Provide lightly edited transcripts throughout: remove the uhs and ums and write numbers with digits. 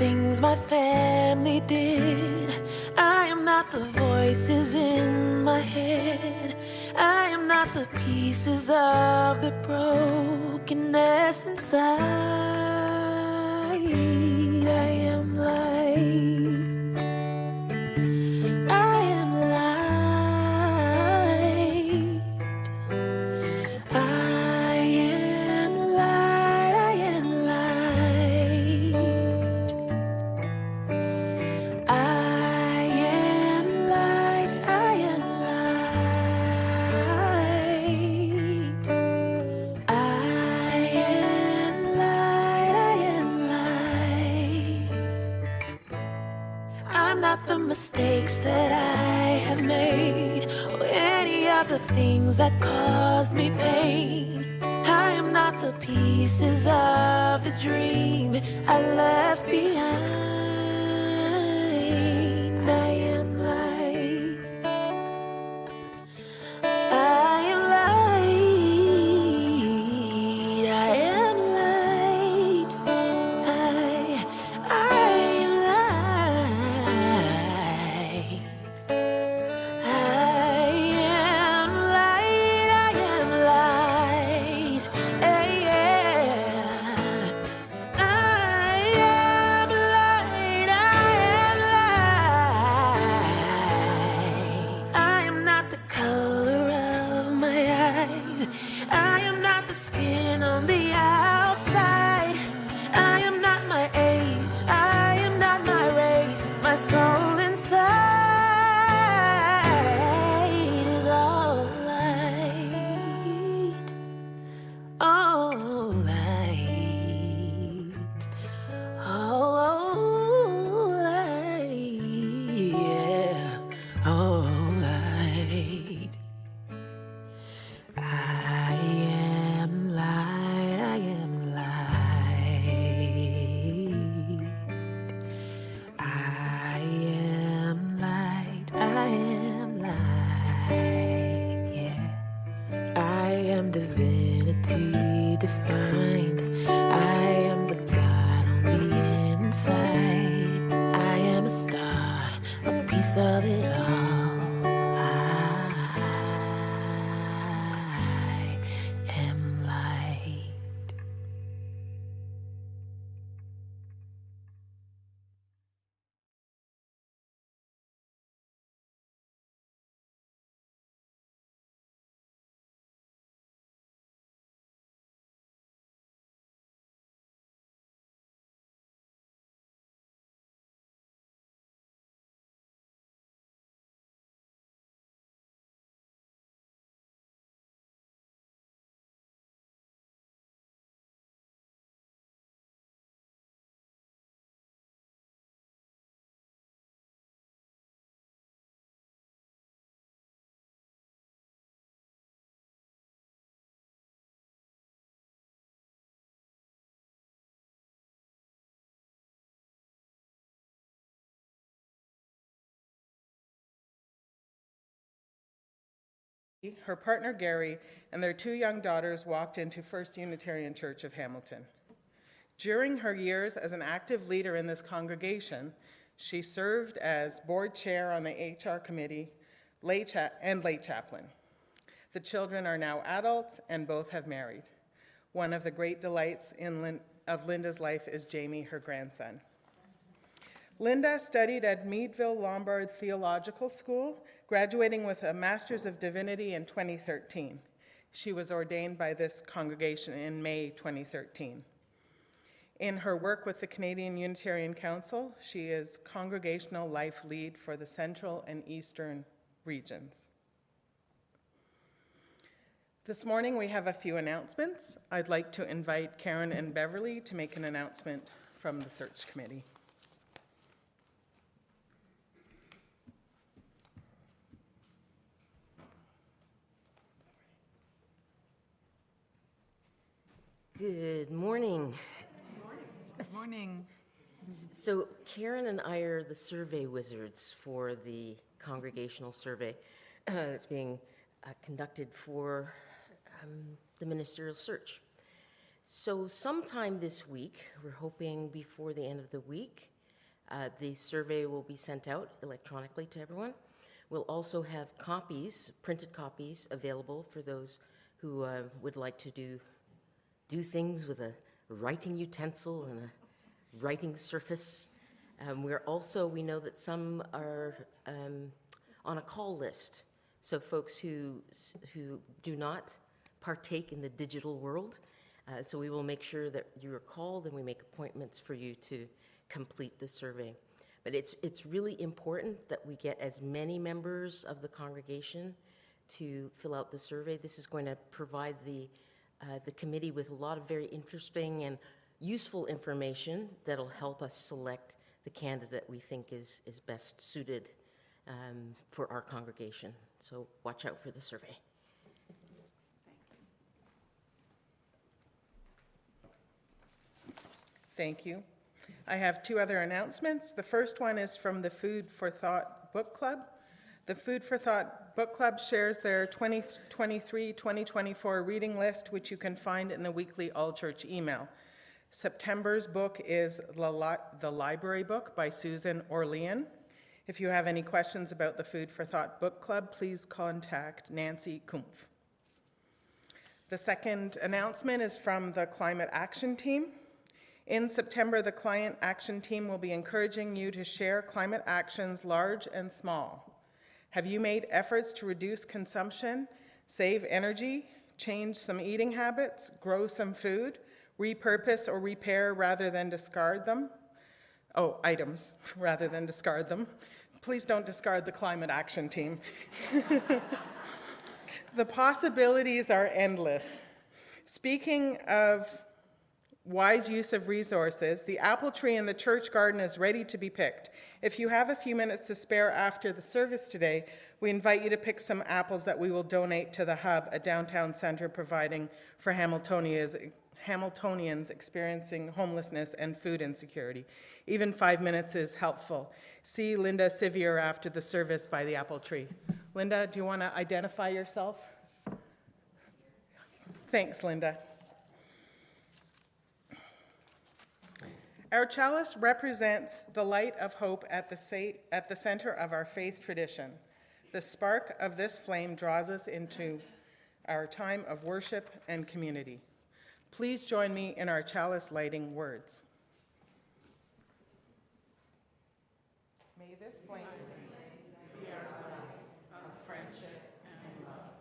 things my family did. I am not the voices in my head. I am not the pieces of the brokenness inside. I am light. I am light. I am light. I am light. I am light. I am light. I am light. I am light. I'm not the mistakes that I have made, or any of the things that caused me pain. I am not the pieces of the dream I left behind. I am light. I am light. I am light. I am light. I am light. I am light. Yeah. I am light. I am light. I am not the color of my eyes. I am not the skin on the outside. I am not my age. I am not my race. My soul inside is all light. All light. All light. Yeah. All light. I am light. I am light. I am light. I am light. Yeah. I am divinity defined. I am the God on the inside. I am a star, a piece of it all. I am light. Her partner Gary, and their 2 young daughters walked into First Unitarian Church of Hamilton. During her years as an active leader in this congregation, she served as board chair on the HR committee and lay chaplain. The children are now adults and both have married. One of the great delights of Linda's life is Jamie, her grandson. Linda studied at Meadville Lombard Theological School, graduating with a Master's of Divinity in 2013. She was ordained by this congregation in May 2013. In her work with the Canadian Unitarian Council, she is Congregational Life Lead for the Central and Eastern regions. This morning we have a few announcements. I'd like to invite Karen and Beverly to make an announcement from the search committee. Good morning. Good morning. So Karen and I are the survey wizards for the congregational survey that's being conducted for the ministerial search. So sometime this week, we're hoping before the end of the week, The survey will be sent out electronically to everyone. We'll also have copies, printed copies, available for those who would like to do things with a writing utensil and a writing surface. We know that some are on a call list. So folks who do not partake in the digital world, so we will make sure that you are called and we make appointments for you to complete the survey. But it's really important that we get as many members of the congregation to fill out the survey. This is going to provide the committee with a lot of very interesting and useful information that'll help us select the candidate we think is best suited for our congregation. So watch out for the survey. Thank you. I have two other announcements. The first one is from the Food for Thought Book Club. The Food for Thought Book Club shares their 2023-2024 reading list, which you can find in the weekly all-church email. September's book is The Library Book by Susan Orlean. If you have any questions about the Food for Thought Book Club, please contact Nancy Kumpf. The second announcement is from the Climate Action Team. In September, the Climate Action Team will be encouraging you to share climate actions large and small. Have you made efforts to reduce consumption, save energy, change some eating habits, grow some food, repurpose or repair rather than discard them? Items rather than discard them. Please don't discard the Climate Action Team. The possibilities are endless. Speaking of wise use of resources, the apple tree in the church garden is ready to be picked. If you have a few minutes to spare after the service today, we invite you to pick some apples that we will donate to the Hub, a downtown center providing for Hamiltonians experiencing homelessness and food insecurity. Even 5 minutes is helpful. See Linda Sivier after the service by the apple tree. Linda, do you want to identify yourself? Thanks, Linda. Our chalice represents the light of hope at the center of our faith tradition. The spark of this flame draws us into our time of worship and community. Please join me in our chalice lighting words. May this flame be our light of friendship and love.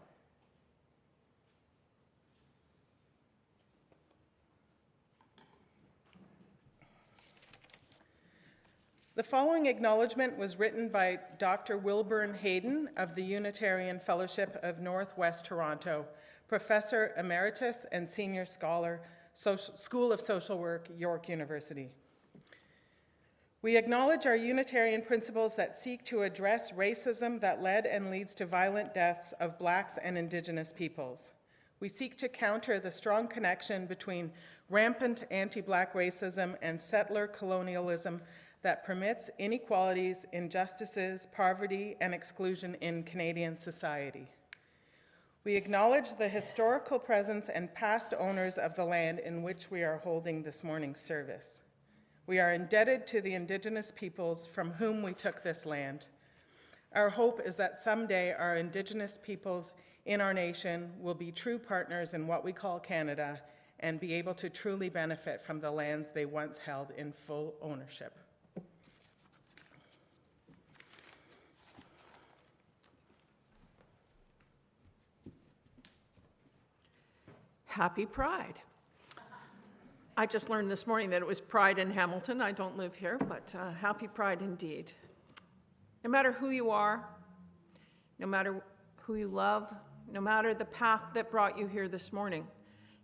The following acknowledgement was written by Dr. Wilburn Hayden of the Unitarian Fellowship of Northwest Toronto, Professor Emeritus and Senior Scholar, School of Social Work, York University. We acknowledge our Unitarian principles that seek to address racism that led and leads to violent deaths of Blacks and Indigenous peoples. We seek to counter the strong connection between rampant anti-Black racism and settler colonialism that permits inequalities, injustices, poverty, and exclusion in Canadian society. We acknowledge the historical presence and past owners of the land in which we are holding this morning's service. We are indebted to the Indigenous peoples from whom we took this land. Our hope is that someday our Indigenous peoples in our nation will be true partners in what we call Canada and be able to truly benefit from the lands they once held in full ownership. Happy Pride. I just learned this morning that it was Pride in Hamilton. I don't live here, but happy Pride indeed. No matter who you are, no matter who you love, no matter the path that brought you here this morning,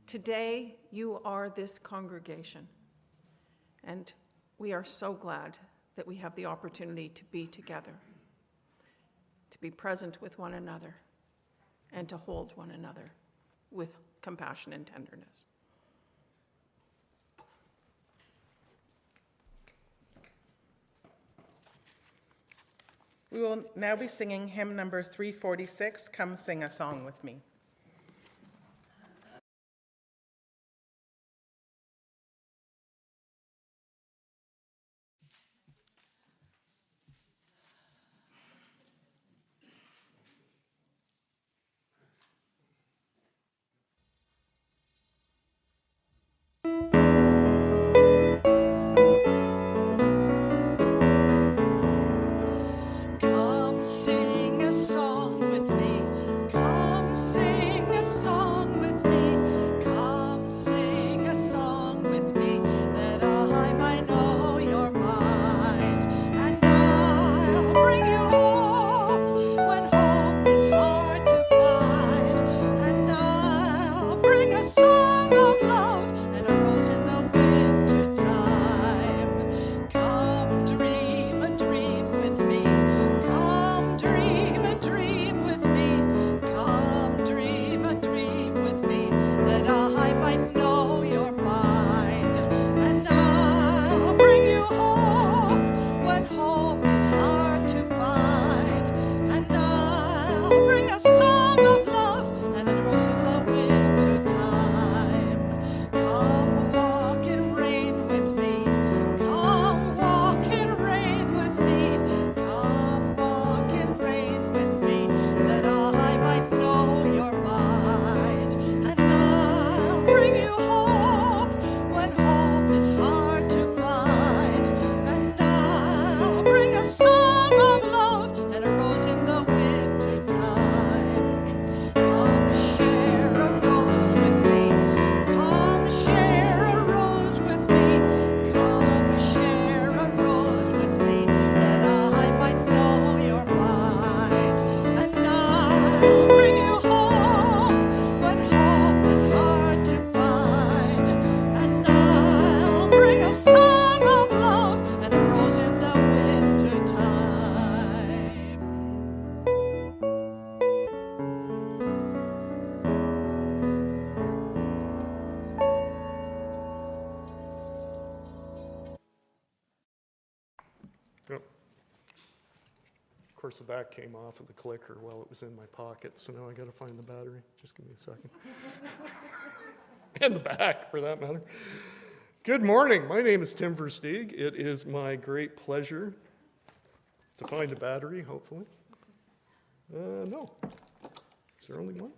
today you are this congregation. And we are so glad that we have the opportunity to be together, to be present with one another, and to hold one another with compassion and tenderness. We will now be singing hymn number 346, Come Sing a Song With Me. Yep. Of course, the back came off of the clicker while it was in my pocket, so now I got to find the battery. Just give me a second. And the back, for that matter. Good morning. My name is Tim Versteeg. It is my great pleasure to find a battery, hopefully. No. Is there only one?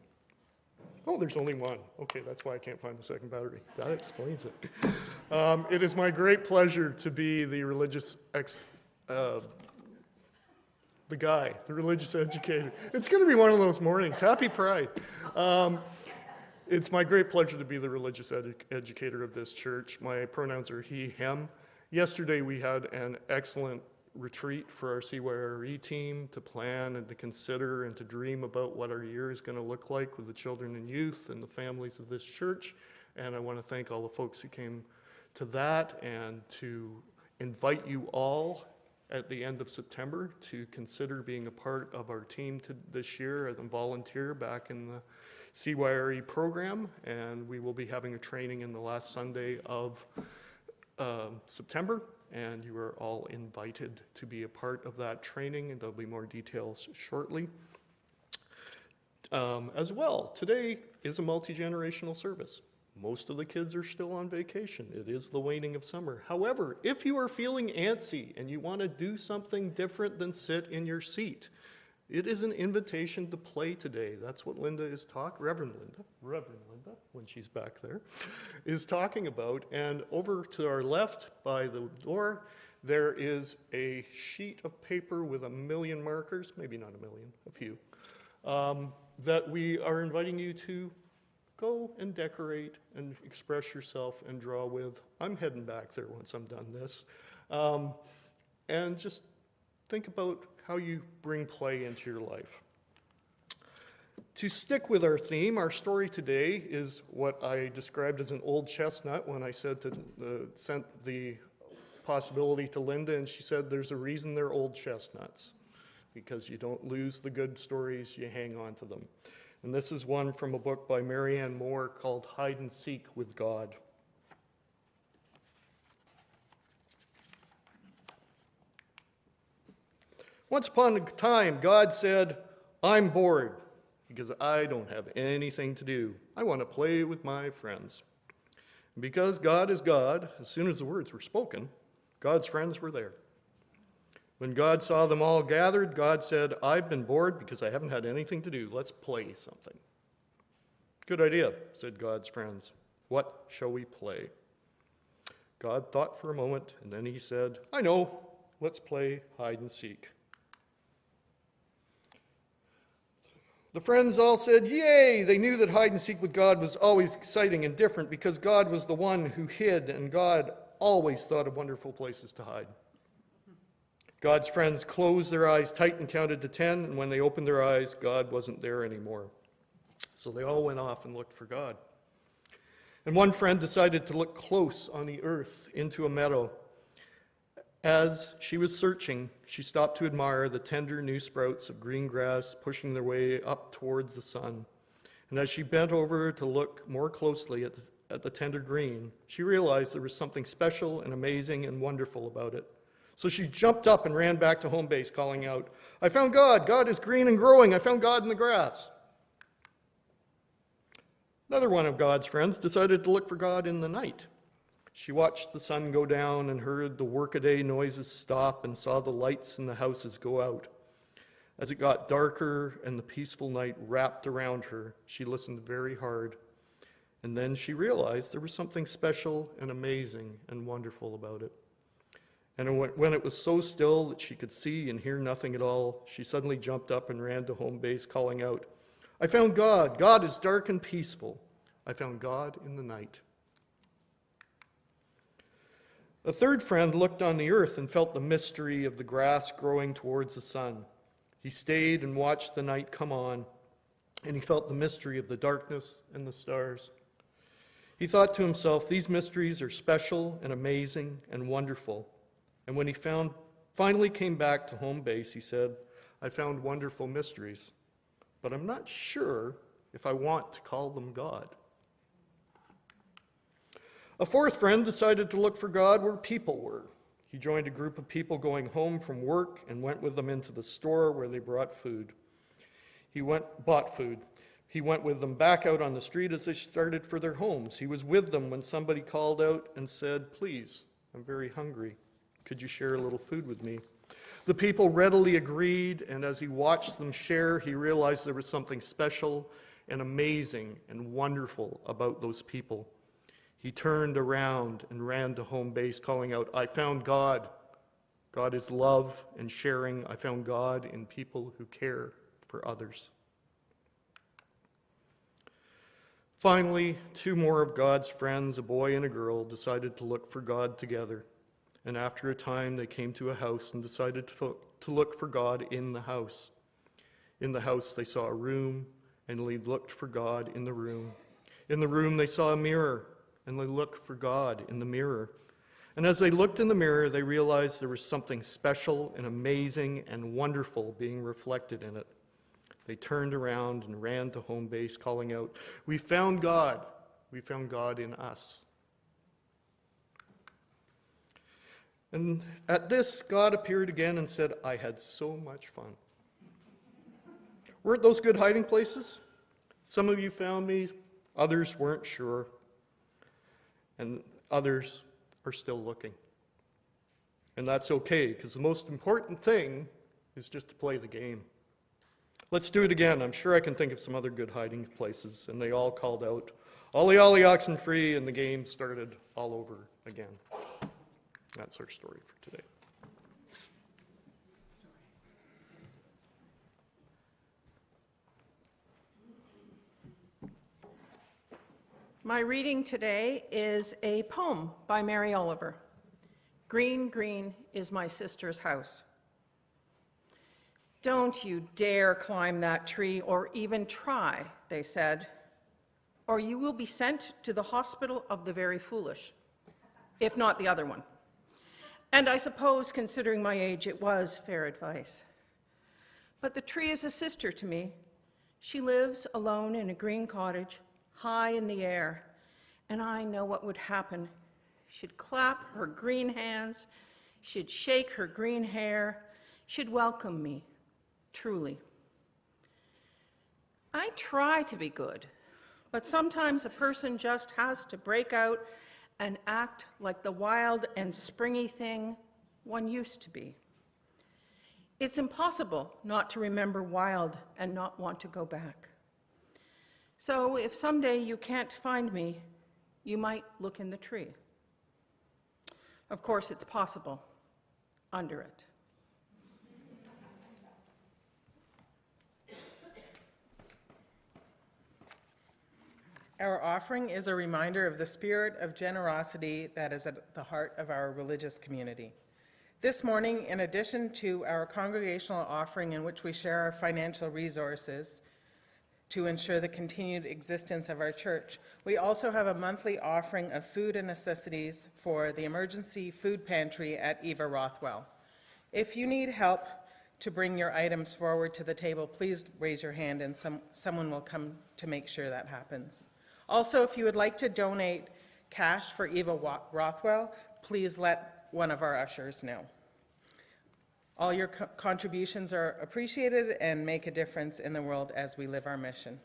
Oh, there's only one. Okay, that's why I can't find the second battery. That explains it. It is my great pleasure to be the religious the religious educator. It's going to be one of those mornings. Happy Pride. It's my great pleasure to be the religious educator of this church. My pronouns are he, him. Yesterday we had an excellent retreat for our CYRE team to plan and to consider and to dream about what our year is going to look like with the children and youth and the families of this church. And I want to thank all the folks who came to that and to invite you all at the end of September to consider being a part of our team this year as a volunteer back in the CYRE program, and we will be having a training in the last Sunday of September, and you are all invited to be a part of that training, and there'll be more details shortly. As well, today is a multi-generational service. Most of the kids are still on vacation. It is the waning of summer. However, if you are feeling antsy and you want to do something different than sit in your seat, it is an invitation to play today. That's what Linda is Reverend Linda, when she's back there, is talking about. And over to our left by the door, there is a sheet of paper with 1 million markers, maybe not 1 million, a few, that we are inviting you to go and decorate and express yourself and draw with. I'm heading back there once I'm done this. And just think about how you bring play into your life. To stick with our theme, our story today is what I described as an old chestnut when I sent the possibility to Linda, and she said there's a reason they're old chestnuts, because you don't lose the good stories, you hang on to them. And this is one from a book by Marianne Moore called Hide and Seek with God. Once upon a time, God said, I'm bored because I don't have anything to do. I want to play with my friends. And because God is God, as soon as the words were spoken, God's friends were there. When God saw them all gathered, God said, I've been bored because I haven't had anything to do. Let's play something. Good idea, said God's friends. What shall we play? God thought for a moment, and then he said, I know, let's play hide and seek. The friends all said, yay! They knew that hide and seek with God was always exciting and different because God was the one who hid, and God always thought of wonderful places to hide. God's friends closed their eyes tight and counted to 10, and when they opened their eyes, God wasn't there anymore. So they all went off and looked for God. And one friend decided to look close on the earth into a meadow. As she was searching, she stopped to admire the tender new sprouts of green grass pushing their way up towards the sun. And as she bent over to look more closely at the tender green, she realized there was something special and amazing and wonderful about it. So she jumped up and ran back to home base, calling out, I found God! God is green and growing! I found God in the grass! Another one of God's friends decided to look for God in the night. She watched the sun go down and heard the workaday noises stop and saw the lights in the houses go out. As it got darker and the peaceful night wrapped around her, she listened very hard. And then she realized there was something special and amazing and wonderful about it. And when it was so still that she could see and hear nothing at all, she suddenly jumped up and ran to home base, calling out, I found God. God is dark and peaceful. I found God in the night. A third friend looked on the earth and felt the mystery of the grass growing towards the sun. He stayed and watched the night come on, and he felt the mystery of the darkness and the stars. He thought to himself, these mysteries are special and amazing and wonderful. And when he finally came back to home base, he said, I found wonderful mysteries, but I'm not sure if I want to call them God. A fourth friend decided to look for God where people were. He joined a group of people going home from work and went with them into the store where they bought food. He went with them back out on the street as they started for their homes. He was with them when somebody called out and said, "Please, I'm very hungry. Could you share a little food with me?" The people readily agreed, and as he watched them share, he realized there was something special and amazing and wonderful about those people. He turned around and ran to home base, calling out, "I found God. God is love and sharing. I found God in people who care for others." Finally, two more of God's friends, a boy and a girl, decided to look for God together. And after a time, they came to a house and decided to look for God in the house. In the house, they saw a room, and they looked for God in the room. In the room, they saw a mirror, and they looked for God in the mirror. And as they looked in the mirror, they realized there was something special and amazing and wonderful being reflected in it. They turned around and ran to home base, calling out, "We found God. We found God in us." And at this, God appeared again and said, "I had so much fun." Weren't those good hiding places? Some of you found me, others weren't sure, and others are still looking. And that's okay, because the most important thing is just to play the game. Let's do it again. I'm sure I can think of some other good hiding places. And they all called out, "Ollie, ollie, oxen free," and the game started all over again. That's our story for today. My reading today is a poem by Mary Oliver. "Green, green is my sister's house." "Don't you dare climb that tree or even try," they said, "or you will be sent to the hospital of the very foolish, if not the other one." And I suppose, considering my age, it was fair advice. But the tree is a sister to me. She lives alone in a green cottage, high in the air, and I know what would happen. She'd clap her green hands, she'd shake her green hair, she'd welcome me, truly. I try to be good, but sometimes a person just has to break out and act like the wild and springy thing one used to be. It's impossible not to remember wild and not want to go back. So if someday you can't find me, you might look in the tree. Of course, it's possible under it. Our offering is a reminder of the spirit of generosity that is at the heart of our religious community. This morning, in addition to our congregational offering in which we share our financial resources to ensure the continued existence of our church, we also have a monthly offering of food and necessities for the emergency food pantry at Eva Rothwell. If you need help to bring your items forward to the table, please raise your hand and someone will come to make sure that happens. Also, if you would like to donate cash for Eva Rothwell, please let one of our ushers know. All your contributions are appreciated and make a difference in the world as we live our mission.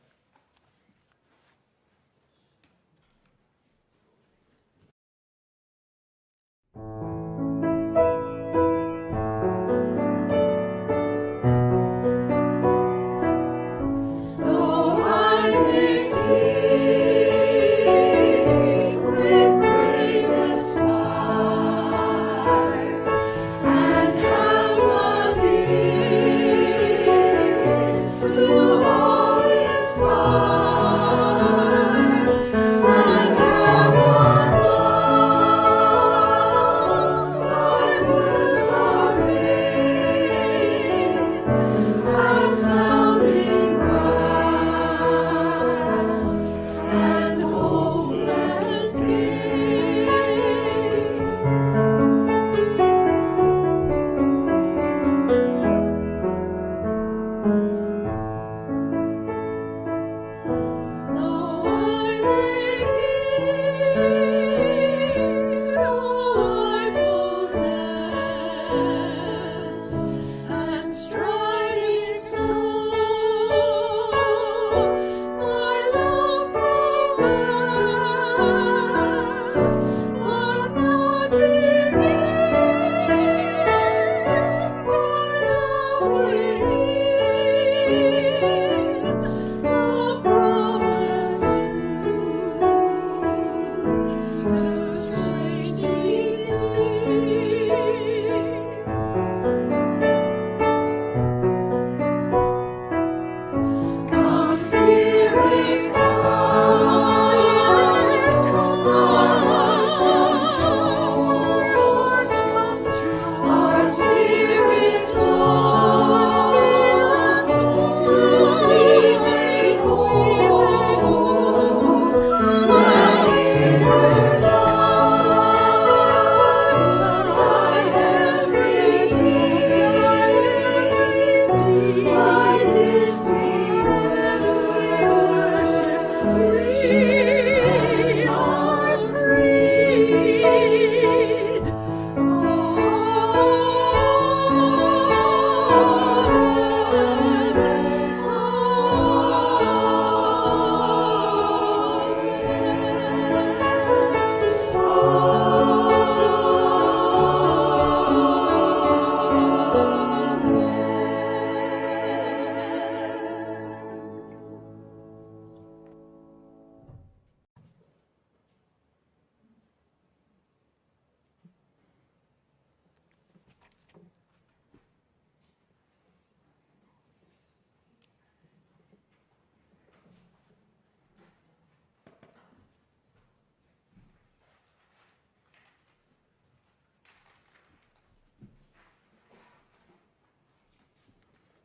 To always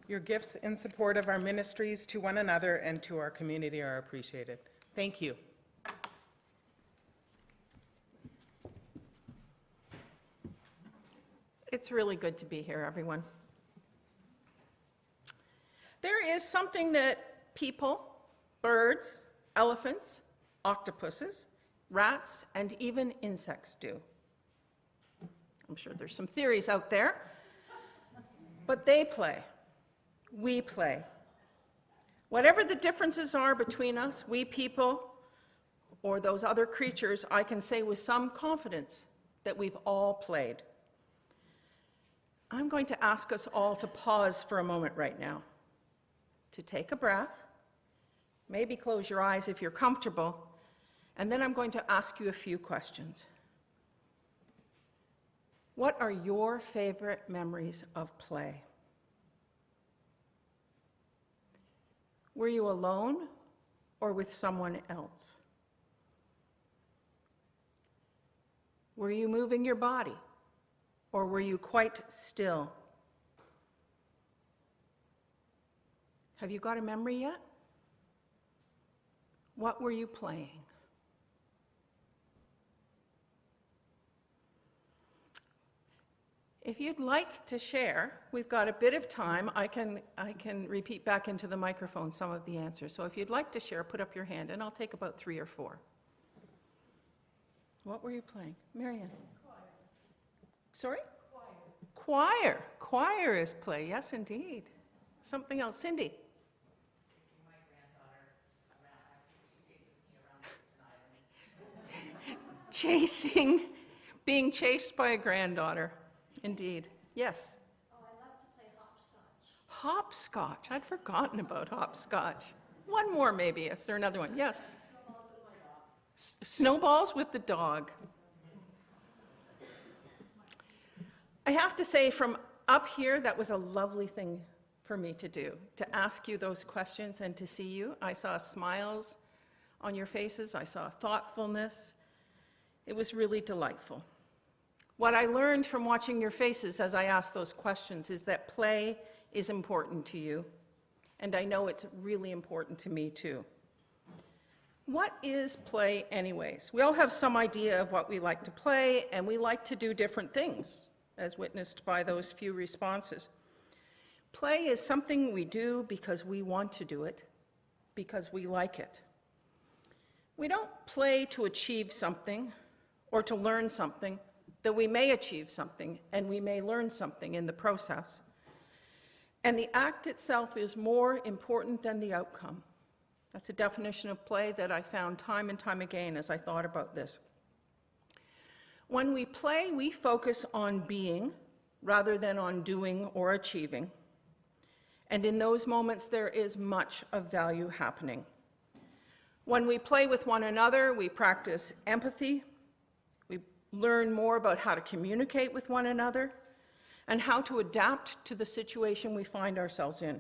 Your gifts in support of our ministries to one another and to our community are appreciated. Thank you. It's really good to be here, everyone. There is something that people, birds, elephants, octopuses, rats, and even insects do. I'm sure there's some theories out there, but they play. We play. Whatever the differences are between us, we people, or those other creatures, I can say with some confidence that we've all played. I'm going to ask us all to pause for a moment right now, to take a breath, maybe close your eyes if you're comfortable, and then I'm going to ask you a few questions. What are your favorite memories of play? Were you alone or with someone else? Were you moving your body? Or were you quite still? Have you got a memory yet? What were you playing? If you'd like to share, we've got a bit of time. I can repeat back into the microphone some of the answers. So if you'd like to share, put up your hand, and I'll take about 3 or 4. What were you playing? Marianne? Sorry? Choir. Choir is play, yes, indeed. Something else. Cindy? Being chased by a granddaughter, indeed. Yes? Oh, I love to play hopscotch. Hopscotch. I'd forgotten about hopscotch. One more, maybe. Is there another one? Yes? Snowballs with the dog. I have to say, from up here, that was a lovely thing for me to do, to ask you those questions and to see you. I saw smiles on your faces. I saw thoughtfulness. It was really delightful. What I learned from watching your faces as I asked those questions is that play is important to you, and I know it's really important to me too. What is play anyways? We all have some idea of what we like to play, and we like to do different things, as witnessed by those few responses. Play is something we do because we want to do it, because we like it. We don't play to achieve something or to learn something, though we may achieve something and we may learn something in the process. And the act itself is more important than the outcome. That's a definition of play that I found time and time again as I thought about this. When we play, we focus on being rather than on doing or achieving. And in those moments, there is much of value happening. When we play with one another, we practice empathy. We learn more about how to communicate with one another and how to adapt to the situation we find ourselves in.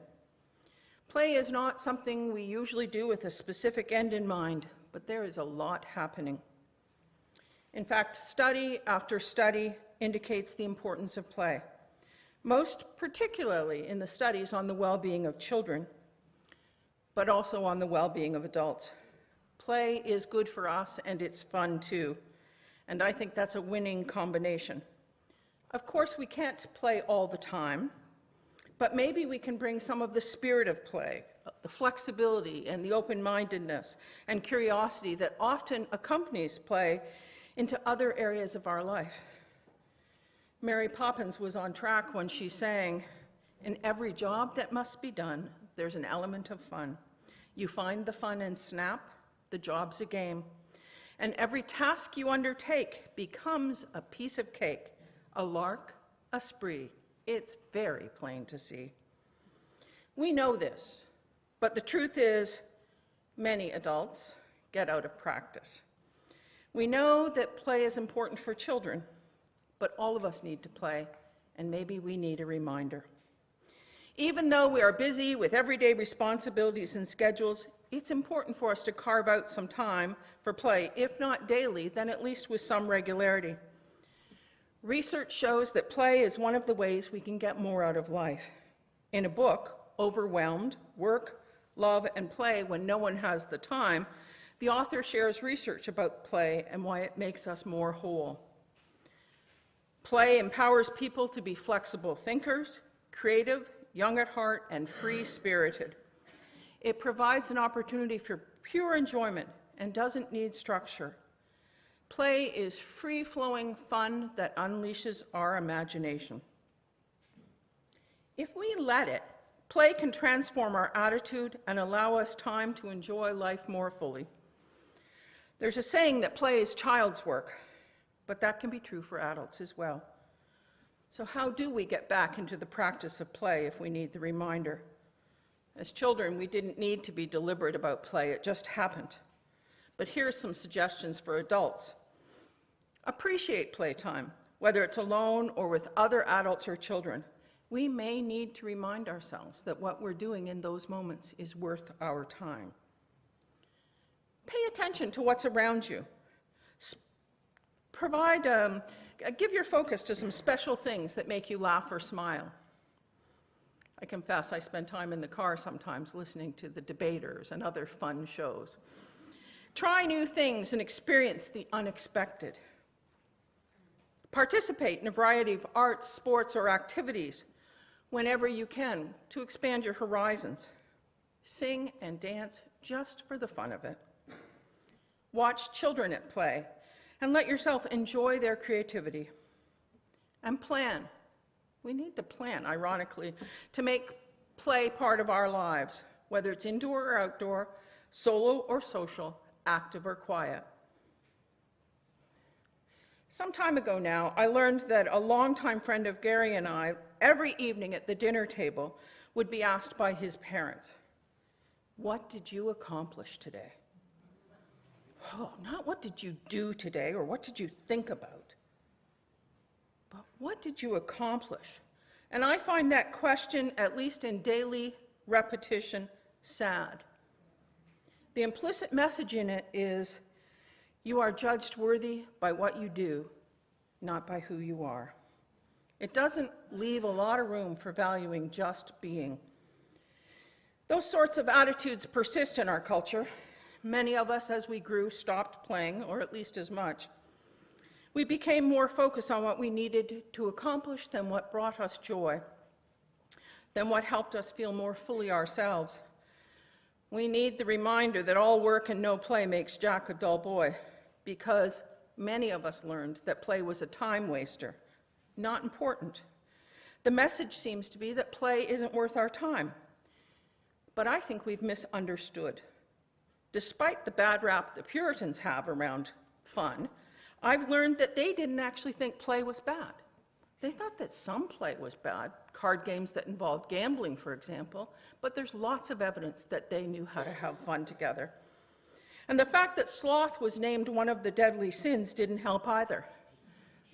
Play is not something we usually do with a specific end in mind, but there is a lot happening. In fact, study after study indicates the importance of play, most particularly in the studies on the well-being of children, but also on the well-being of adults. Play is good for us, and it's fun too, and I think that's a winning combination. Of course, we can't play all the time, but maybe we can bring some of the spirit of play, the flexibility and the open-mindedness and curiosity that often accompanies play into other areas of our life. Mary Poppins was on track when she sang, "In every job that must be done, there's an element of fun. You find the fun and snap, the job's a game. And every task you undertake becomes a piece of cake, a lark, a spree. It's very plain to see." We know this, but the truth is, many adults get out of practice. We know that play is important for children, but all of us need to play, and maybe we need a reminder. Even though we are busy with everyday responsibilities and schedules, it's important for us to carve out some time for play, if not daily, then at least with some regularity. Research shows that play is one of the ways we can get more out of life. In a book, Overwhelmed, Work, Love, and Play When No One Has the Time, the author shares research about play and why it makes us more whole. Play empowers people to be flexible thinkers, creative, young at heart, and free-spirited. It provides an opportunity for pure enjoyment and doesn't need structure. Play is free-flowing fun that unleashes our imagination. If we let it, play can transform our attitude and allow us time to enjoy life more fully. There's a saying that play is child's work, but that can be true for adults as well. So how do we get back into the practice of play if we need the reminder? As children, we didn't need to be deliberate about play, it just happened. But here's some suggestions for adults. Appreciate playtime, whether it's alone or with other adults or children. We may need to remind ourselves that what we're doing in those moments is worth our time. Pay attention to what's around you. Give your focus to some special things that make you laugh or smile. I confess I spend time in the car sometimes listening to the debaters and other fun shows. Try new things and experience the unexpected. Participate in a variety of arts, sports, or activities whenever you can to expand your horizons. Sing and dance just for the fun of it. Watch children at play and let yourself enjoy their creativity. And plan. We need to plan, ironically, to make play part of our lives, whether it's indoor or outdoor, solo or social, active or quiet. Some time ago now, I learned that a longtime friend of Gary and I, every evening at the dinner table, would be asked by his parents, "What did you accomplish today?" Oh, not what did you do today or what did you think about, but what did you accomplish? And I find that question, at least in daily repetition, sad. The implicit message in it is, you are judged worthy by what you do, not by who you are. It doesn't leave a lot of room for valuing just being. Those sorts of attitudes persist in our culture. Many of us, as we grew, stopped playing, or at least as much. We became more focused on what we needed to accomplish than what brought us joy, than what helped us feel more fully ourselves. We need the reminder that all work and no play makes Jack a dull boy, because many of us learned that play was a time waster, not important. The message seems to be that play isn't worth our time. But I think we've misunderstood. Despite the bad rap the Puritans have around fun, I've learned that they didn't actually think play was bad. They thought that some play was bad, card games that involved gambling, for example, but there's lots of evidence that they knew how to have fun together. And the fact that sloth was named one of the deadly sins didn't help either.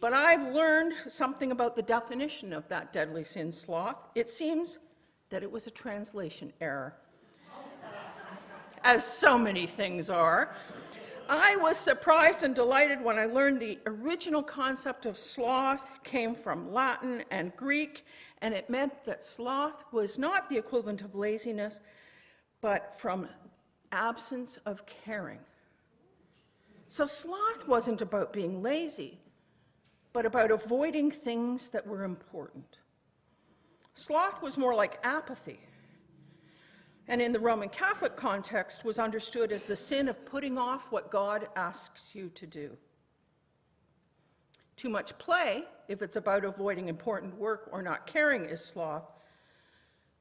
But I've learned something about the definition of that deadly sin, sloth. It seems that it was a translation error, as so many things are. I was surprised and delighted when I learned the original concept of sloth came from Latin and Greek, and it meant that sloth was not the equivalent of laziness, but from absence of caring. So sloth wasn't about being lazy, but about avoiding things that were important. Sloth was more like apathy, and in the Roman Catholic context was understood as the sin of putting off what God asks you to do. Too much play, if it's about avoiding important work or not caring, is sloth,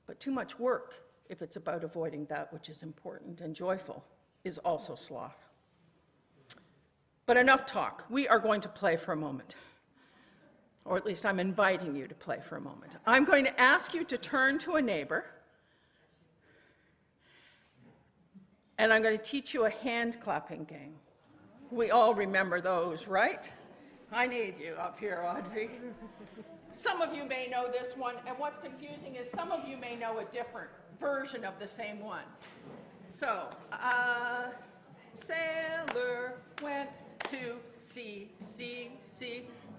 but too much work, if it's about avoiding that which is important and joyful, is also sloth. But enough talk. We are going to play for a moment. Or at least I'm inviting you to play for a moment. I'm going to ask you to turn to a neighbor, and I'm going to teach you a hand clapping game. We all remember those, right? I need you up here, Audrey. Some of you may know this one, and what's confusing is some of you may know a different version of the same one. So, sailor went to sea,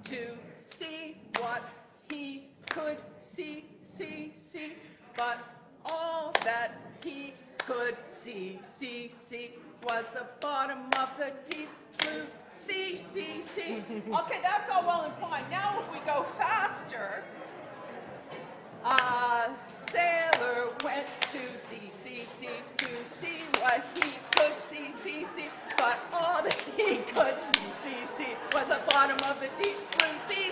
to see what he could see, but all that he could see. See was the bottom of the deep blue sea. Okay, that's all well and fine. Now if we go faster, a sailor went to sea, to see what he could see, but all that he could see was the bottom of the deep blue sea.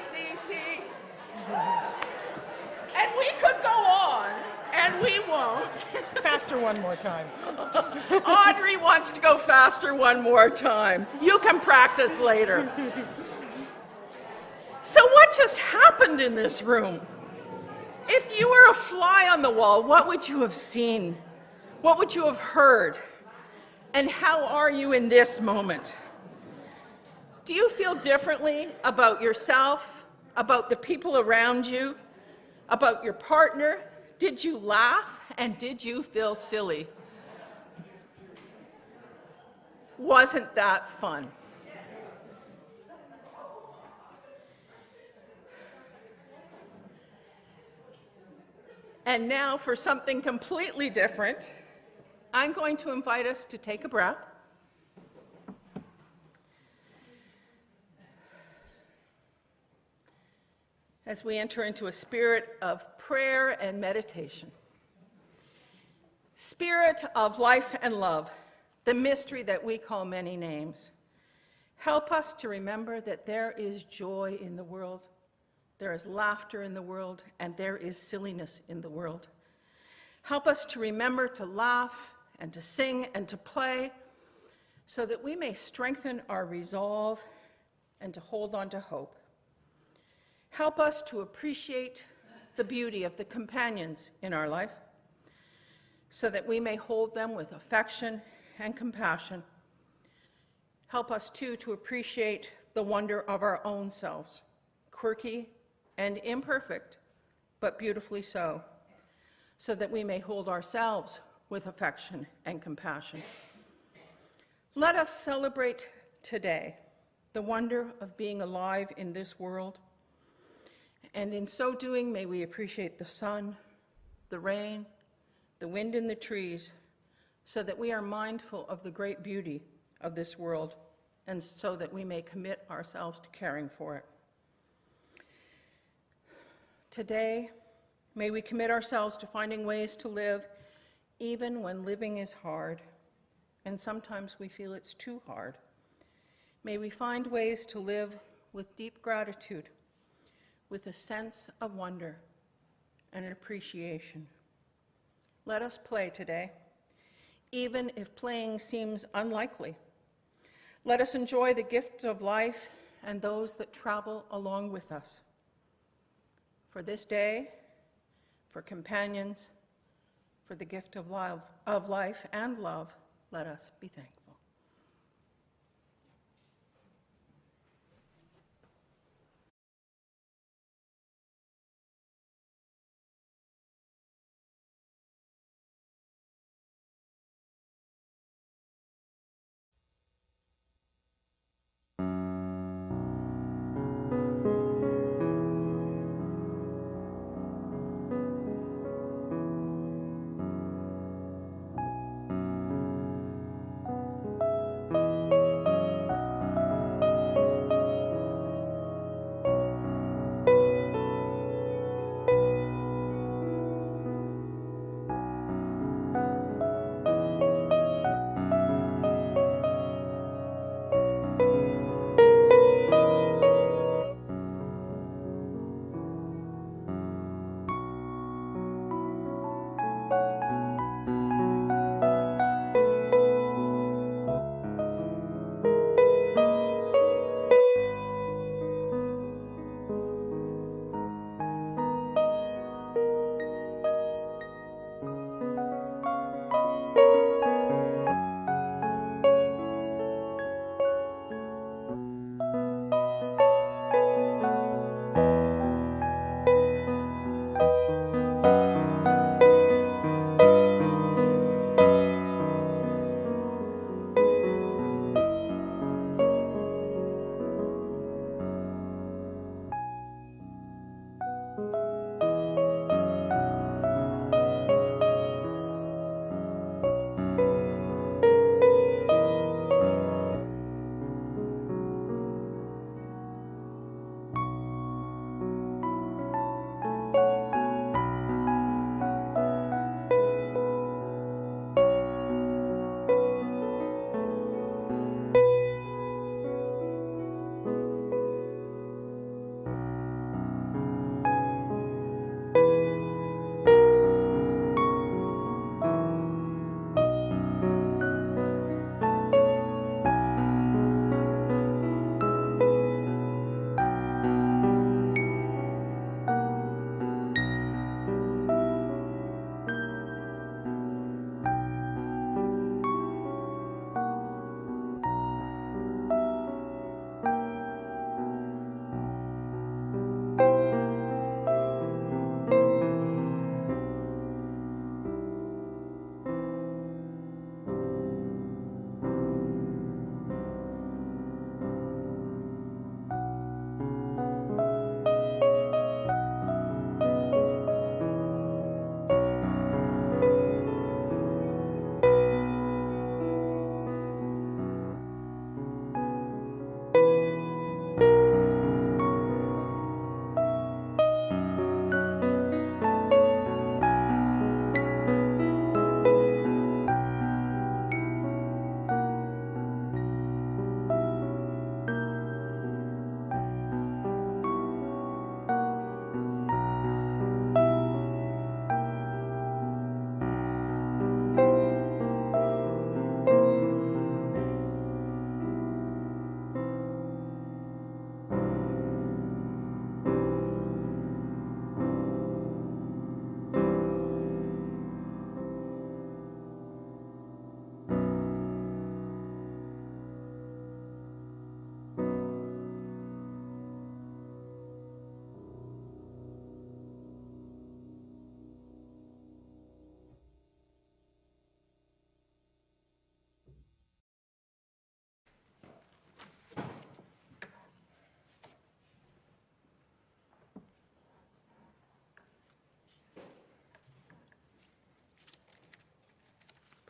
And we could go on, and we won't. Faster one more time. Audrey wants to go faster one more time. You can practice later. So what just happened in this room? If you were a fly on the wall, what would you have seen? What would you have heard? And how are you in this moment? Do you feel differently about yourself, about the people around you, about your partner? Did you laugh and did you feel silly? Wasn't that fun? And now for something completely different, I'm going to invite us to take a breath. As we enter into a spirit of prayer and meditation. Spirit of life and love, the mystery that we call many names. Help us to remember that there is joy in the world, there is laughter in the world, and there is silliness in the world. Help us to remember to laugh and to sing and to play so that we may strengthen our resolve and to hold on to hope. Help us to appreciate the beauty of the companions in our life so that we may hold them with affection and compassion. Help us, too, to appreciate the wonder of our own selves, quirky and imperfect, but beautifully so that we may hold ourselves with affection and compassion. Let us celebrate today the wonder of being alive in this world, and in so doing, may we appreciate the sun, the rain, the wind in the trees, so that we are mindful of the great beauty of this world, and so that we may commit ourselves to caring for it. Today, may we commit ourselves to finding ways to live even when living is hard, and sometimes we feel it's too hard. May we find ways to live with deep gratitude, with a sense of wonder and an appreciation. Let us play today, even if playing seems unlikely. Let us enjoy the gift of life and those that travel along with us. For this day, for companions, for the gift of life and love, let us be thankful.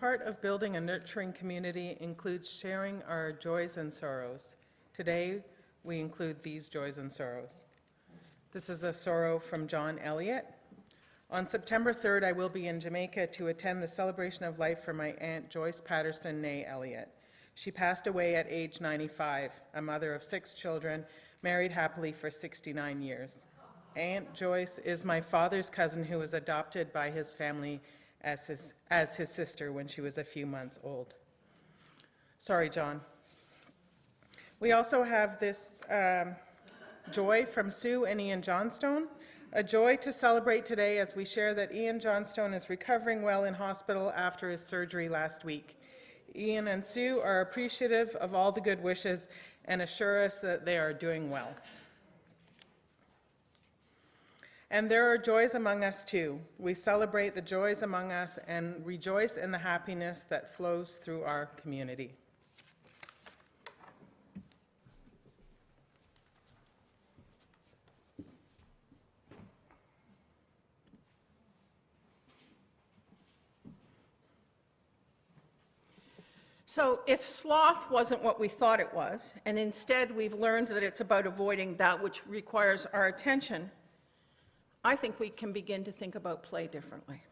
Part of building a nurturing community includes sharing our joys and sorrows. Today, we include these joys and sorrows. This is a sorrow from John Elliott. On September 3rd, I will be in Jamaica to attend the celebration of life for my Aunt Joyce Patterson née Elliott. She passed away at age 95, a mother of 6 children, married happily for 69 years. Aunt Joyce is my father's cousin who was adopted by his family as his sister when she was a few months old. Sorry, John. We also have this joy from Sue and Ian Johnstone, a joy to celebrate today as we share that Ian Johnstone is recovering well in hospital after his surgery last week. Ian and Sue are appreciative of all the good wishes and assure us that they are doing well. And there are joys among us too. We celebrate the joys among us and rejoice in the happiness that flows through our community. So if sloth wasn't what we thought it was, and instead we've learned that it's about avoiding that which requires our attention, I think we can begin to think about play differently.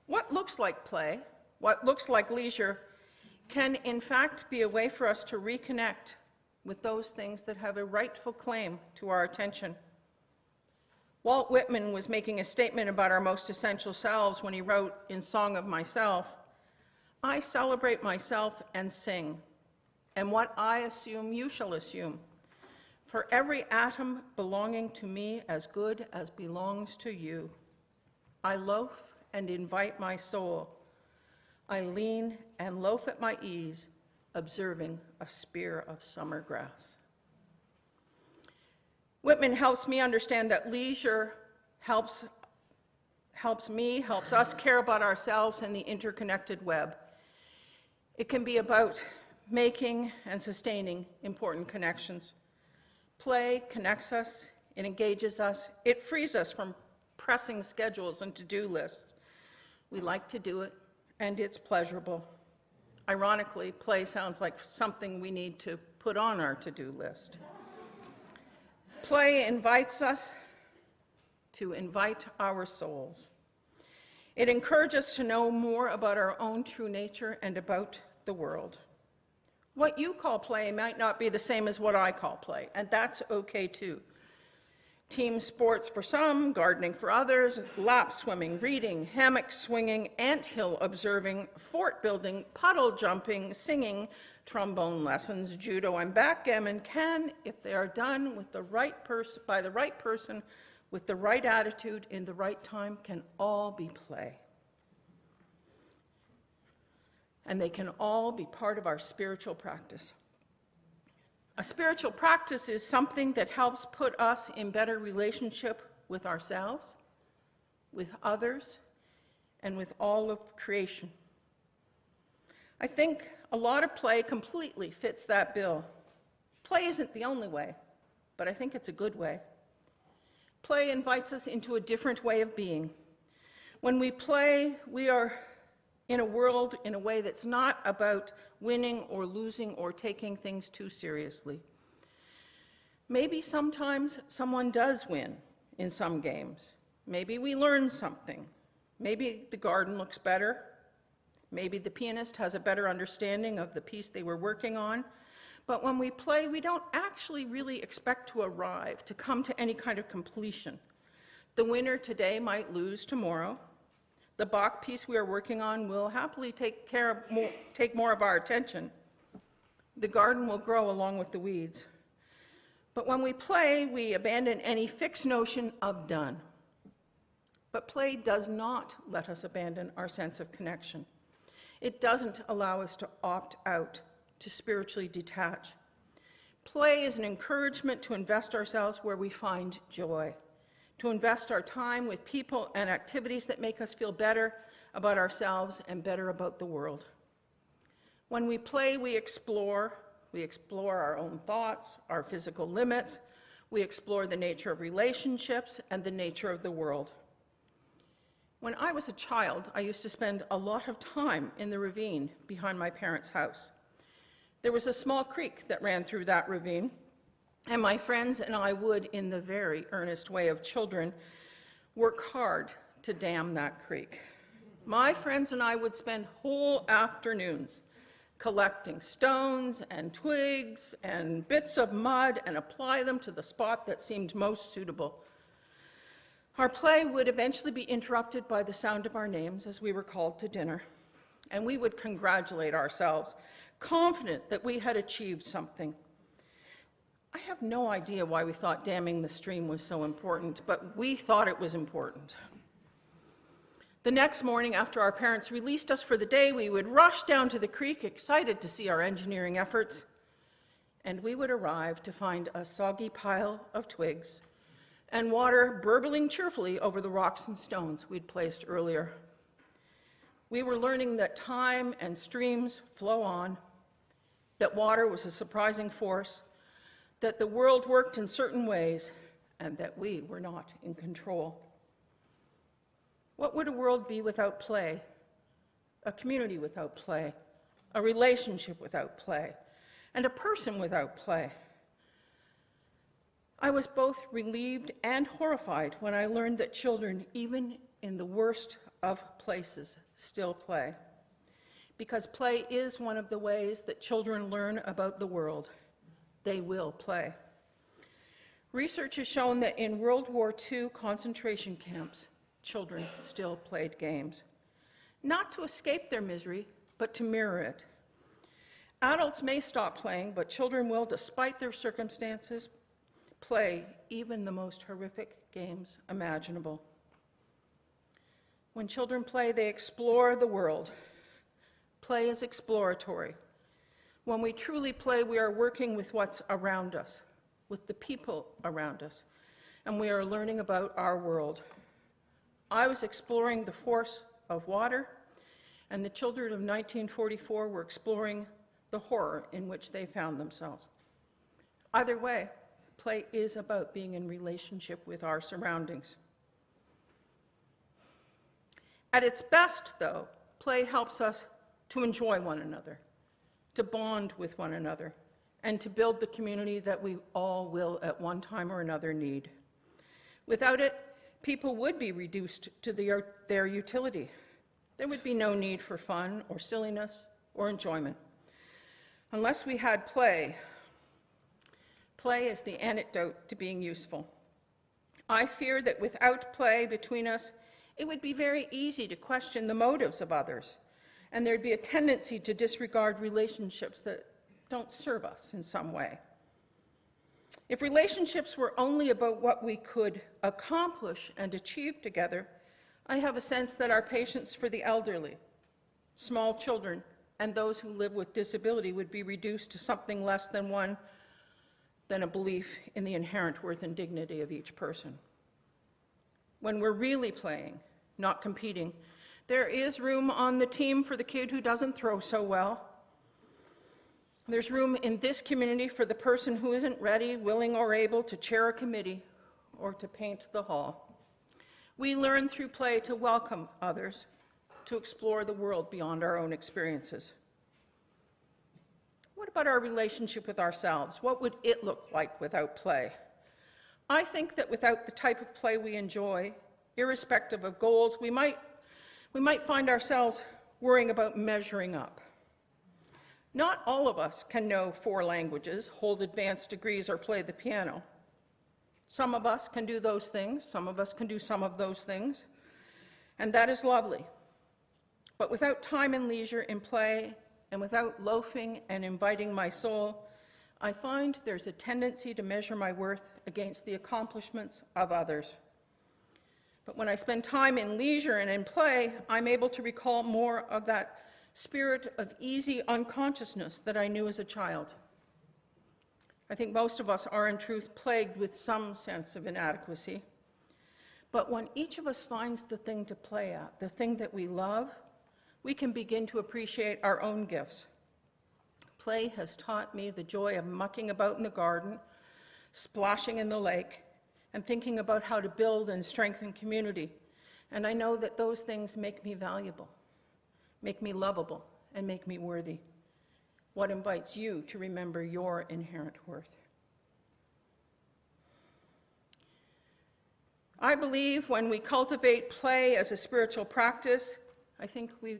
What looks like play, what looks like leisure, can in fact be a way for us to reconnect with those things that have a rightful claim to our attention. Walt Whitman was making a statement about our most essential selves when he wrote in Song of Myself, "I celebrate myself and sing, and what I assume you shall assume. For every atom belonging to me as good as belongs to you. I loaf and invite my soul. I lean and loaf at my ease, observing a spear of summer grass." Whitman helps me understand that leisure helps us care about ourselves and the interconnected web. It can be about making and sustaining important connections. Play connects us, it engages us, it frees us from pressing schedules and to-do lists. We like to do it, and it's pleasurable. Ironically, play sounds like something we need to put on our to-do list. Play invites us to invite our souls. It encourages us to know more about our own true nature and about the world. What you call play might not be the same as what I call play, and that's okay too. Team sports for some, gardening for others, lap swimming, reading, hammock swinging, anthill observing, fort building, puddle jumping, singing, trombone lessons, judo, and backgammon can, if they are done with the right by the right person, with the right attitude, in the right time, can all be play. And they can all be part of our spiritual practice. A spiritual practice is something that helps put us in better relationship with ourselves, with others, and with all of creation. I think a lot of play completely fits that bill. Play isn't the only way, but I think it's a good way. Play invites us into a different way of being. When we play, we are in a world in a way that's not about winning or losing or taking things too seriously. Maybe sometimes someone does win in some games. Maybe we learn something. Maybe the garden looks better. Maybe the pianist has a better understanding of the piece they were working on. But when we play, we don't actually really expect to arrive, to come to any kind of completion. The winner today might lose tomorrow. The Bach piece we are working on will happily take more of our attention. The garden will grow along with the weeds. But when we play, we abandon any fixed notion of done. But play does not let us abandon our sense of connection. It doesn't allow us to opt out, to spiritually detach. Play is an encouragement to invest ourselves where we find joy, to invest our time with people and activities that make us feel better about ourselves and better about the world. When we play, we explore our own thoughts, our physical limits, we explore the nature of relationships and the nature of the world. When I was a child, I used to spend a lot of time in the ravine behind my parents' house. There was a small creek that ran through that ravine, and my friends and I would, in the very earnest way of children, work hard to dam that creek. My friends and I would spend whole afternoons collecting stones and twigs and bits of mud and apply them to the spot that seemed most suitable. Our play would eventually be interrupted by the sound of our names as we were called to dinner, and we would congratulate ourselves, confident that we had achieved something. I have no idea why we thought damming the stream was so important, but we thought it was important. The next morning, after our parents released us for the day, we would rush down to the creek, excited to see our engineering efforts, and we would arrive to find a soggy pile of twigs and water burbling cheerfully over the rocks and stones we'd placed earlier. We were learning that time and streams flow on, that water was a surprising force, that the world worked in certain ways, and that we were not in control. What would a world be without play? A community without play? A relationship without play? And a person without play? I was both relieved and horrified when I learned that children, even in the worst of places, still play. Because play is one of the ways that children learn about the world. They will play. Research has shown that in World War II concentration camps, children still played games. Not to escape their misery, but to mirror it. Adults may stop playing, but children will, despite their circumstances, play even the most horrific games imaginable. When children play, they explore the world. Play is exploratory. When we truly play, we are working with what's around us, with the people around us, and we are learning about our world. I was exploring the force of water, and the children of 1944 were exploring the horror in which they found themselves. Either way, play is about being in relationship with our surroundings. At its best, though, play helps us to enjoy one another, to bond with one another, and to build the community that we all will at one time or another need. Without it, people would be reduced to their utility. There would be no need for fun or silliness or enjoyment. Unless we had play, play is the antidote to being useful. I fear that without play between us, it would be very easy to question the motives of others, and there'd be a tendency to disregard relationships that don't serve us in some way. If relationships were only about what we could accomplish and achieve together, I have a sense that our patience for the elderly, small children, and those who live with disability would be reduced to something less than a belief in the inherent worth and dignity of each person. When we're really playing, not competing, there is room on the team for the kid who doesn't throw so well. There's room in this community for the person who isn't ready, willing, or able to chair a committee or to paint the hall. We learn through play to welcome others, to explore the world beyond our own experiences. What about our relationship with ourselves? What would it look like without play? I think that without the type of play we enjoy, irrespective of goals, we might find ourselves worrying about measuring up. Not all of us can know 4 languages, hold advanced degrees, or play the piano. Some of us can do those things, some of us can do some of those things, and that is lovely. But without time and leisure in play, and without loafing and inviting my soul, I find there's a tendency to measure my worth against the accomplishments of others. But when I spend time in leisure and in play, I'm able to recall more of that spirit of easy unconsciousness that I knew as a child. I think most of us are in truth plagued with some sense of inadequacy. But when each of us finds the thing to play at, the thing that we love, we can begin to appreciate our own gifts. Play has taught me the joy of mucking about in the garden, splashing in the lake, and thinking about how to build and strengthen community, And I know that those things make me valuable, make me lovable, and make me worthy. What invites you to remember your inherent worth? I believe when we cultivate play as a spiritual practice, I think we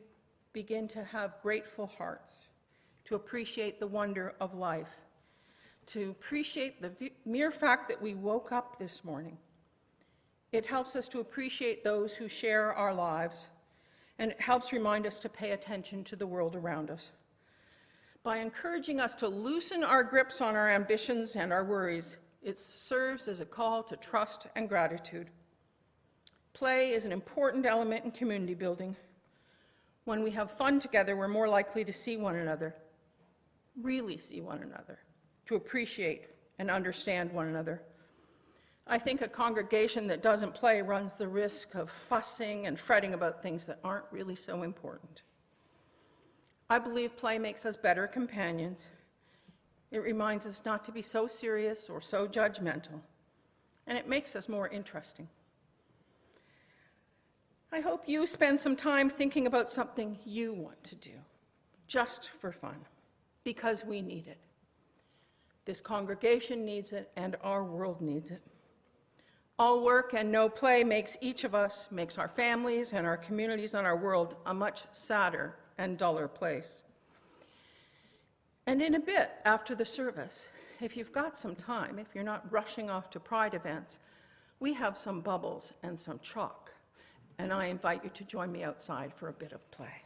begin to have grateful hearts, to appreciate the wonder of life, to appreciate the mere fact that we woke up this morning. It helps us to appreciate those who share our lives, and it helps remind us to pay attention to the world around us. By encouraging us to loosen our grips on our ambitions and our worries, it serves as a call to trust and gratitude. Play is an important element in community building. When we have fun together, we're more likely to see one another, really see one another, to appreciate and understand one another. I think a congregation that doesn't play runs the risk of fussing and fretting about things that aren't really so important. I believe play makes us better companions. It reminds us not to be so serious or so judgmental, and it makes us more interesting. I hope you spend some time thinking about something you want to do, just for fun, because we need it. This congregation needs it, and our world needs it. All work and no play makes each of us, makes our families and our communities and our world a much sadder and duller place. And in a bit after the service, if you've got some time, if you're not rushing off to Pride events, we have some bubbles and some chalk, and I invite you to join me outside for a bit of play.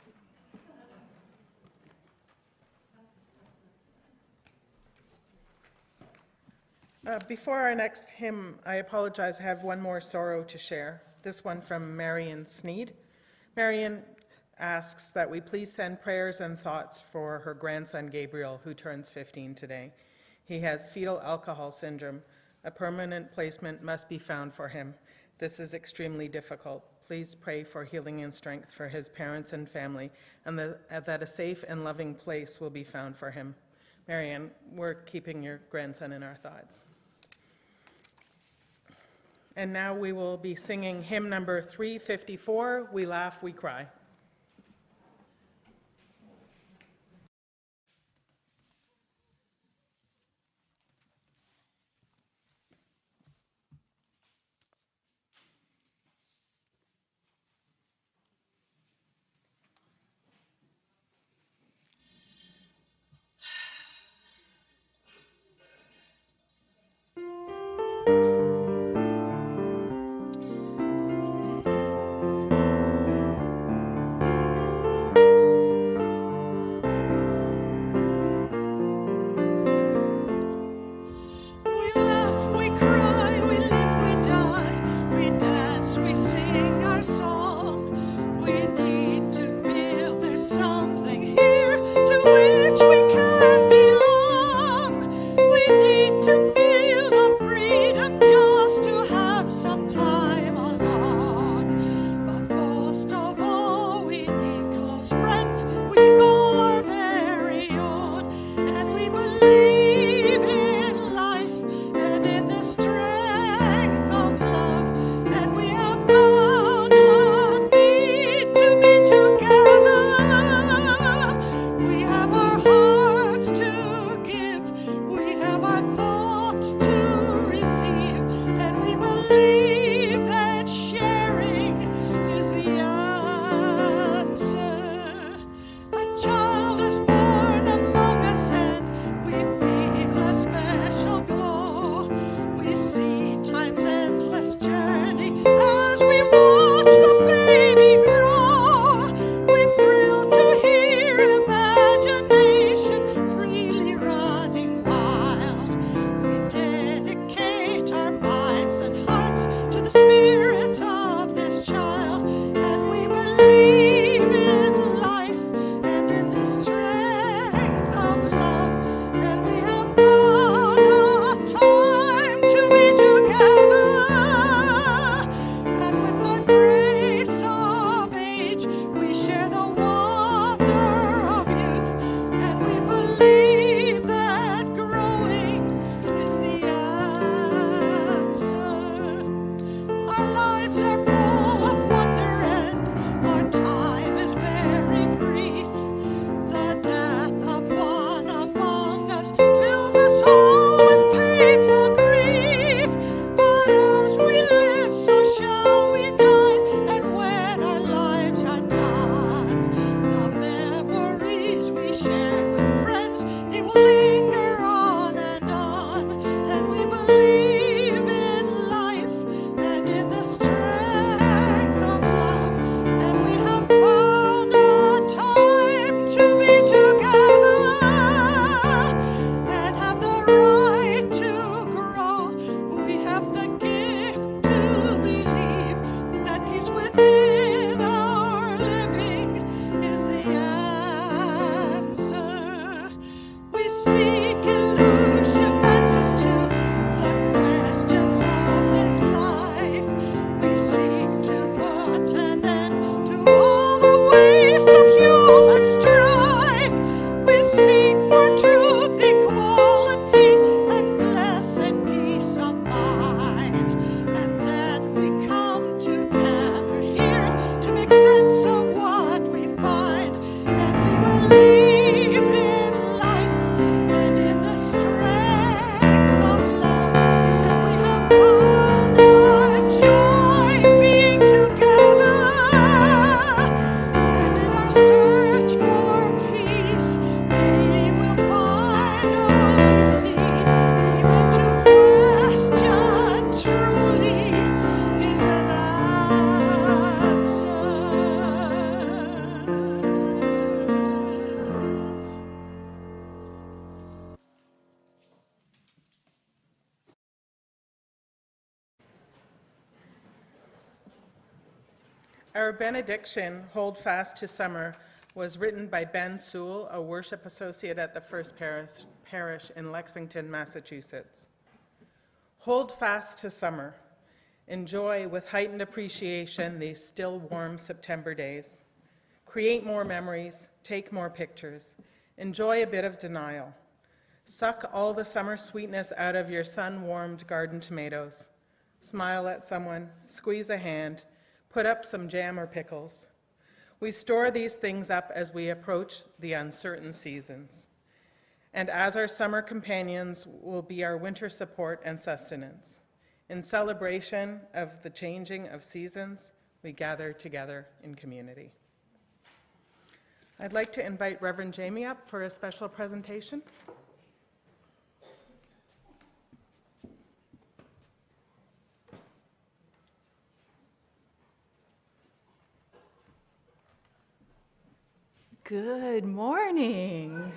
Before our next hymn, I apologize, I have one more sorrow to share. This one from Marion Sneed. Marion asks that we please send prayers and thoughts for her grandson Gabriel, who turns 15 today. He has fetal alcohol syndrome. A permanent placement must be found for him. This is extremely difficult. Please pray for healing and strength for his parents and family, and that a safe and loving place will be found for him. Marianne, we're keeping your grandson in our thoughts. And now we will be singing hymn number 354, We Laugh, We Cry. within our living is the answer. We seek elusive answers to the questions of this life. We seek to put an end to all the waves of human strife. We seek for truth, equality, and blessed peace of mind. And then we come together here to make sense of what we find. And we believe in life and in the strength of love. And we have found our joy being together. And in our search for peace, we will find all we seek. Even to question truly is an answer. Our benediction, Hold Fast to Summer, was written by Ben Sewell, a worship associate at the First Parish in Lexington, Massachusetts. Hold fast to summer. Enjoy with heightened appreciation these still warm September days. Create more memories, take more pictures. Enjoy a bit of denial. Suck all the summer sweetness out of your sun-warmed garden tomatoes. Smile at someone, squeeze a hand, put up some jam or pickles. We store these things up as we approach the uncertain seasons. And as our summer companions will be our winter support and sustenance. In celebration of the changing of seasons, we gather together in community. I'd like to invite Reverend Jamie up for a special presentation. Good morning.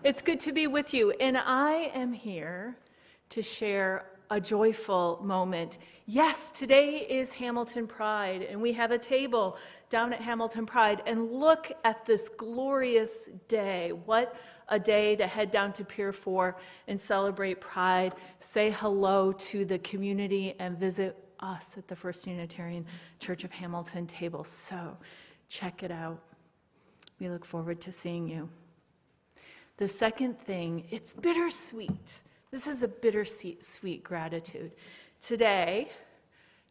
It's good to be with you, and I am here to share a joyful moment. Yes, today is Hamilton Pride, and we have a table down at Hamilton Pride, and look at this glorious day. What a day to head down to Pier 4 and celebrate Pride, say hello to the community, and visit us at the First Unitarian Church of Hamilton table. So check it out. We look forward to seeing you. The second thing, it's bittersweet. This is a bittersweet gratitude. Today,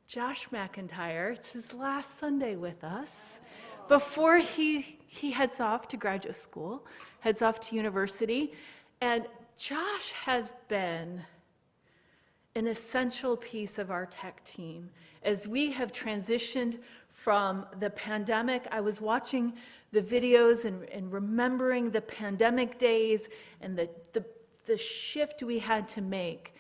Josh McIntyre, it's his last Sunday with us before he heads off to graduate school, heads off to university. And Josh has been an essential piece of our tech team. As we have transitioned from the pandemic, I was watching the videos and remembering the pandemic days and the shift we had to make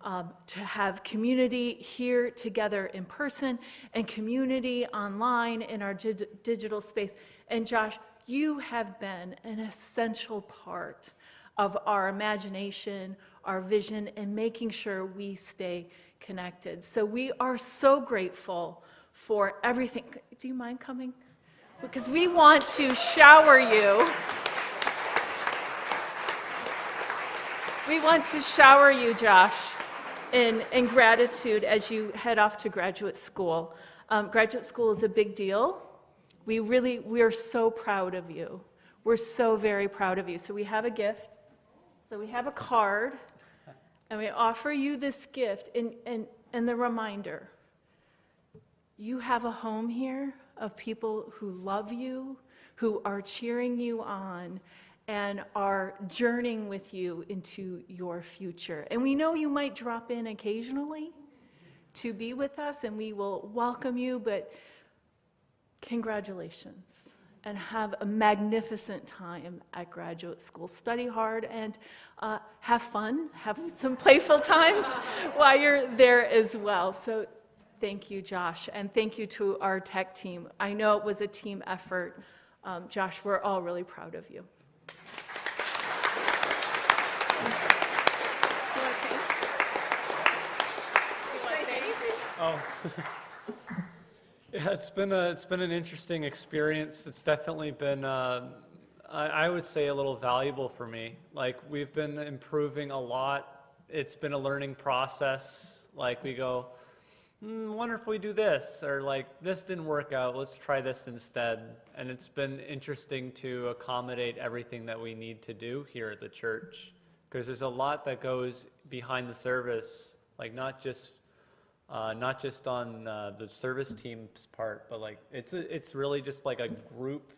to have community here together in person and community online in our digital space. And Josh, you have been an essential part of our imagination, our vision, and making sure we stay connected. So we are so grateful for everything. Do you mind coming? Because we want to shower you. We want to shower you, Josh, in gratitude as you head off to graduate school. Graduate school is a big deal. We are so proud of you. We're so very proud of you. So we have a gift. So we have a card, and we offer you this gift and the reminder. You have a home here of people who love you, who are cheering you on, and are journeying with you into your future. And we know you might drop in occasionally to be with us, and we will welcome you, but congratulations, and have a magnificent time at graduate school. Study hard and have fun, have some playful times while you're there as well. So thank you, Josh, and thank you to our tech team. I know it was a team effort. Josh, we're all really proud of you. Yeah, it's been an interesting experience. It's definitely been, I would say, a little valuable for me. Like, we've been improving a lot. It's been a learning process. Like, we go, wonder if we do this, or like, this didn't work out, let's try this instead. And it's been interesting to accommodate everything that we need to do here at the church, because there's a lot that goes behind the service, like not just on the service team's part, but like it's really just like a group.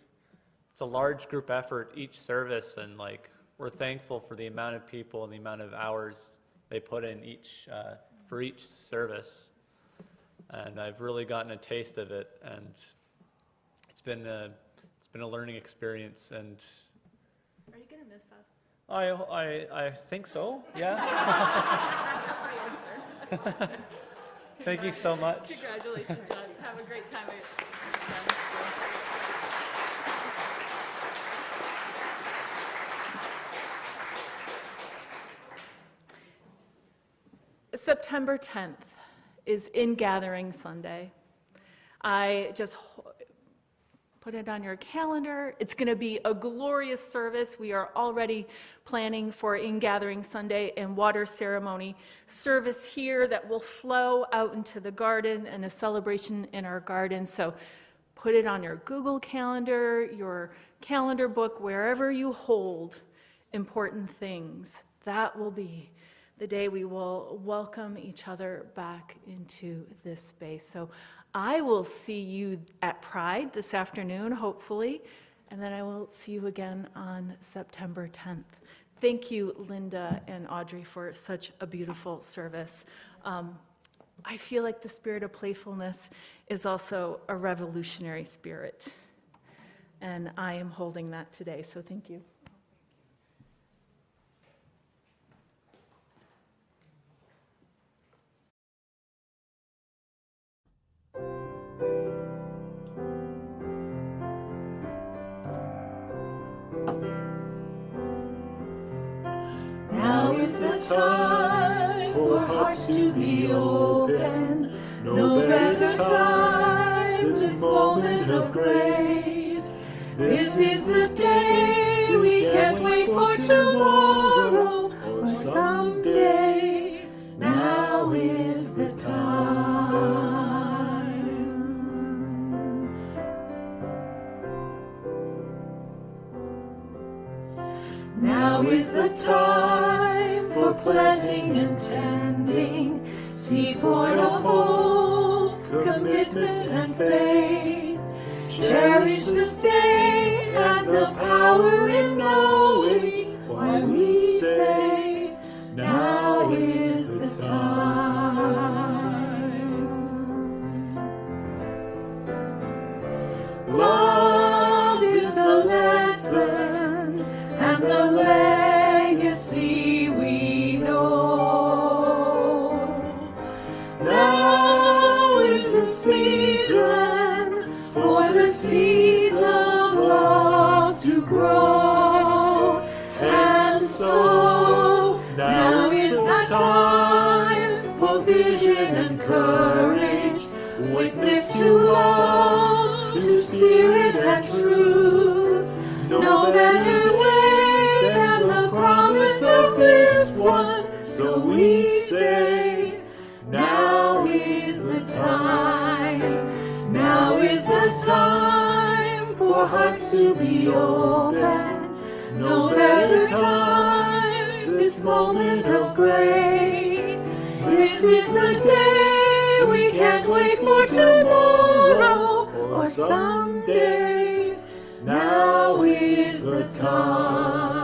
It's a large group effort each service, and like we're thankful for the amount of people and the amount of hours they put in for each service. And I've really gotten a taste of it, and it's been a learning experience. And Are you going to miss us? I think so. Yeah. Thank you so much. Congratulations, John. Have a great time. September 10th is In-Gathering Sunday. I just put it on your calendar. It's going to be a glorious service. We are already planning for In-Gathering Sunday and water ceremony service here that will flow out into the garden and a celebration in our garden. So put it on your Google Calendar, your calendar book, wherever you hold important things. That will be the day we will welcome each other back into this space. So I will see you at Pride this afternoon, hopefully, and then I will see you again on September 10th. Thank you, Linda and Audrey, for such a beautiful service. I feel like the spirit of playfulness is also a revolutionary spirit, and I am holding that today, so thank you. Now is the time for hearts to be open. No better time, this moment of grace. This is the day we can't wait for tomorrow or someday. Now is the time. Now is the time for planting and tending seeds born of hope, commitment and faith. Cherish this day and the power in knowing why we say, now is the time. Love is the lesson and the legacy we know. Now is the season for the seeds of love to grow. And so, now is the time for vision and courage, witness to love, to spirit and truth. No better way than the promise of this one, so we say, now is the time. Now is the time for hearts to be open. No better time, this moment of grace. This is the day we can't wait for tomorrow or someday. Now is the time.